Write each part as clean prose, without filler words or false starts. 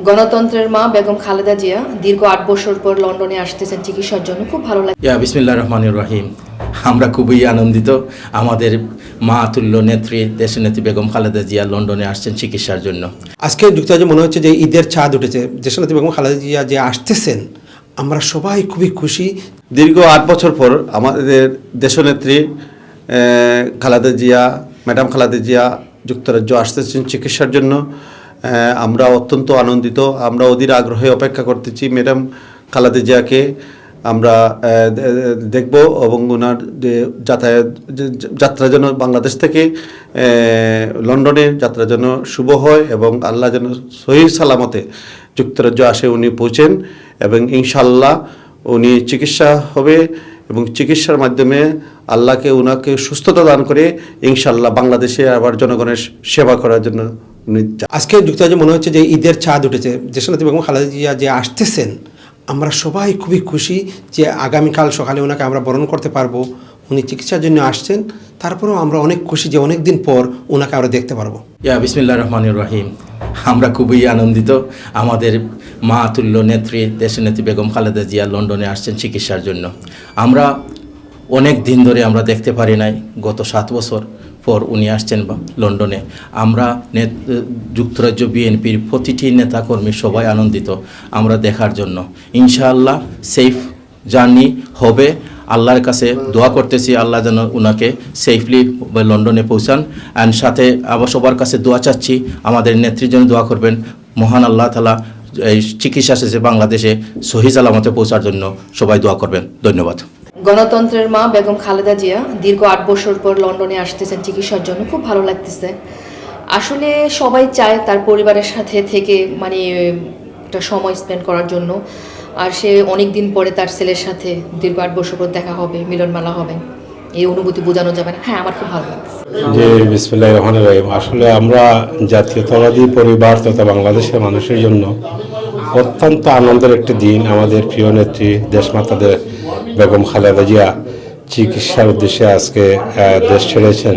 গণতন্ত্রের মা বেগম খালেদা জিয়া দীর্ঘ ৮ বছর পর লন্ডনে আসতেছেন চিকিৎসার জন্য। খুব ভালো লাগে। বিসমিল্লাহির রহমানির রহিম। আমরা খুবই আনন্দিত। আমাদের মা তুল্য নেত্রী দেশনেত্রী বেগম খালেদা জিয়া লন্ডনে আসছেন চিকিৎসার জন্য। আজকে যুক্তরাজ্যে মনে হচ্ছে যে ঈদের চাঁদ উঠেছে। দেশনেত্রী বেগম খালেদা জিয়া যে আসতেছেন, আমরা সবাই খুবই খুশি। দীর্ঘ ৮ বছর পর আমাদের দেশনেত্রী খালেদা জিয়া, ম্যাডাম খালেদা জিয়া যুক্তরাজ্য আসতেছেন চিকিৎসার জন্য। আমরা অত্যন্ত আনন্দিত। আমরা অধীর আগ্রহে অপেক্ষা করতেছি ম্যাডাম খালেদা জিয়াকে আমরা দেখব এবং ওনার যে যাত্রা যেন বাংলাদেশ থেকে লন্ডনে যাত্রা যেন শুভ হয় এবং আল্লাহ যেন সহি সালামতে যুক্তরাজ্য আসে উনি পৌঁছেন এবং ইনশাআল্লাহ উনি চিকিৎসা হবে এবং চিকিৎসার মাধ্যমে আল্লাহকে ওনাকে সুস্থতা দান করে ইনশাআল্লাহ বাংলাদেশে আবার জনগণের সেবা করার জন্য আজকে যুক্তরাজ্যে মনে হচ্ছে যে ঈদের চাঁদ উঠেছে। দেশনেত্রী বেগম খালেদা জিয়া যে আসতেছেন, আমরা সবাই খুবই খুশি যে আগামীকাল সকালে ওনাকে আমরা বরণ করতে পারবো। উনি চিকিৎসার জন্য আসছেন, তারপরেও আমরা অনেক খুশি যে অনেক দিন পর ওনাকে আমরা দেখতে পারবো। বিসমিল্লাহির রহমানির রহিম। আমরা খুবই আনন্দিত। আমাদের মা তুল্য নেত্রী দেশনেত্রী বেগম খালেদা জিয়া লন্ডনে আসছেন চিকিৎসার জন্য। আমরা অনেক দিন ধরে আমরা দেখতে পারি নাই, গত 7 বছর পর উনি আসছেন লন্ডনে। আমরা যুক্তরাজ্য বিএনপির প্রতিটি নেতাকর্মী সবাই আনন্দিত আমরা দেখার জন্য। ইনশাআল্লাহ সেফ জার্নি হবে। আল্লাহর কাছে দোয়া করতেছি আল্লাহ যেন ওনাকে সেফলি লন্ডনে পৌঁছান। অ্যান্ড সাথে আবার সবার কাছে দোয়া চাচ্ছি, আমাদের নেত্রীর জন্য দোয়া করবেন। মহান আল্লাহ তাআলা এই চিকিৎসা শেষে বাংলাদেশে সহি সালামতে পৌঁছার জন্য সবাই দোয়া করবেন। ধন্যবাদ। গণতন্ত্রের মা বেগম খালেদা জিয়া দীর্ঘ ৮ বছর পর লন্ডনে আসতেছেন চিকিৎসার জন্য। খুব ভালো লাগতেছে। আসলে সবাই চায় তার পরিবারের সাথে থেকে একটা সময় স্পেন্ড করার জন্য। আর সে অনেক দিন পরে তার ছেলের সাথে দীর্ঘ 8 বছর পর দেখা হবে, মিলনমেলা হবে। এই অনুভূতি বোঝানো যাবে না। হ্যাঁ, আমার খুব ভালো লাগছে। জি, বিসমিল্লাহির রহমানির রহিম। আসলে আমরা জাতীয়তাবাদী পরিবার তথা বাংলাদেশের মানুষের জন্য অত্যন্ত আনন্দের একটি দিন। আমাদের প্রিয় নেত্রী দেশমাতাদের বেগম খালেদা জিয়া চিকিৎসার উদ্দেশ্যে আজকে দেশ ছেড়েছেন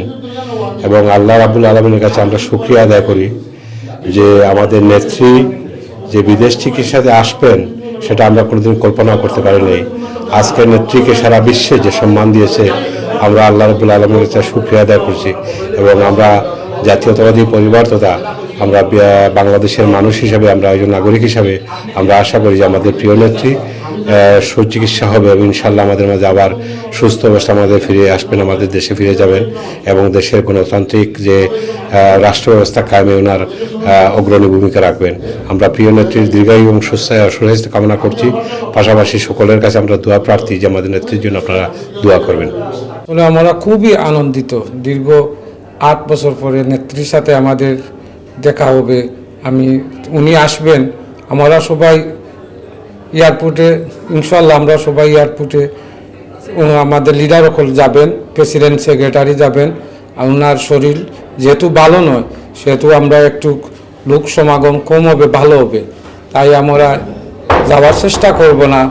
এবং আল্লাহ রাব্বুল আলামিনের কাছে আমরা শুকরিয়া আদায় করি যে আমাদের নেত্রী যে বিদেশ চিকিৎসাতে আসবেন সেটা আমরা কোনোদিন কল্পনা করতে পারিনি। আজকে নেত্রীকে সারা বিশ্বে যে সম্মান দিয়েছে আমরা আল্লাহ রাব্বুল আলামিনের কাছে শুকরিয়া আদায় করছি এবং আমরা জাতীয়তাবাদী পরিবার তথা আমরা বাংলাদেশের মানুষ হিসাবে, আমরা একজন নাগরিক হিসাবে আমরা আশা করি যে আমাদের প্রিয় নেত্রী সুচিকিৎসা হবে এবং ইনশাআল্লাহ আমাদের মাঝে আবার সুস্থ অবস্থা আমাদের ফিরে আসবেন, আমাদের দেশে ফিরে যাবেন এবং দেশের গণতান্ত্রিক যে রাষ্ট্র ব্যবস্থা কায়েমে ওনার অগ্রণী ভূমিকা রাখবেন। আমরা প্রিয় নেত্রীর দীর্ঘায়ু এবং সুস্বাস্থ্য কামনা করছি। পাশাপাশি সকলের কাছে আমরা দোয়া প্রার্থী যে আমাদের নেত্রীর জন্য আপনারা দোয়া করবেন। আমরা খুবই আনন্দিত। দীর্ঘ 8 বছর পরে নেত্রীর সাথে আমাদের দেখা হবে। উনি আসবেন। আমরা সবাই এয়ারপোর্টে ইনশাআল্লাহ আমরা সবাই এয়ারপোর্টে আমাদের লিডার সকল যাবেন, প্রেসিডেন্ট সেক্রেটারি যাবেন। আর ওনার শরীর যেহেতু ভালো নয় সেহেতু আমরা একটু লোক সমাগম কম হবে, ভালো হবে, তাই আমরা যাওয়ার চেষ্টা করব না।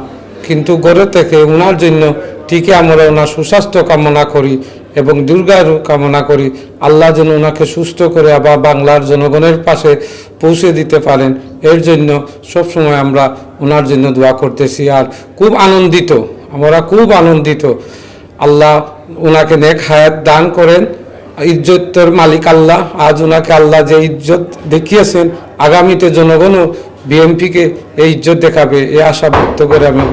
কিন্তু ঘরে থেকে ওনার জন্য ঠিকই আমরা ওনার সুস্বাস্থ্য কামনা করি এবং দীর্ঘায়ু কামনা করি। আল্লাহ যেন ওনাকে সুস্থ করে আবার বাংলার জনগণের পাশে পৌঁছে দিতে পারেন, এর জন্য সবসময় আমরা ওনার জন্য দোয়া করতেছি। আর খুব আনন্দিত, আমরা খুব আনন্দিত। আল্লাহ ওনাকে নেক হায়াত দান করেন। ইজ্জতের মালিক আল্লাহ। আজ ওনাকে আল্লাহ যে ইজ্জত দেখিয়েছেন, আগামীতে জনগণও বিএনপিকে এই ইজ্জত দেখাবে, এই আশা ব্যক্ত করে আমি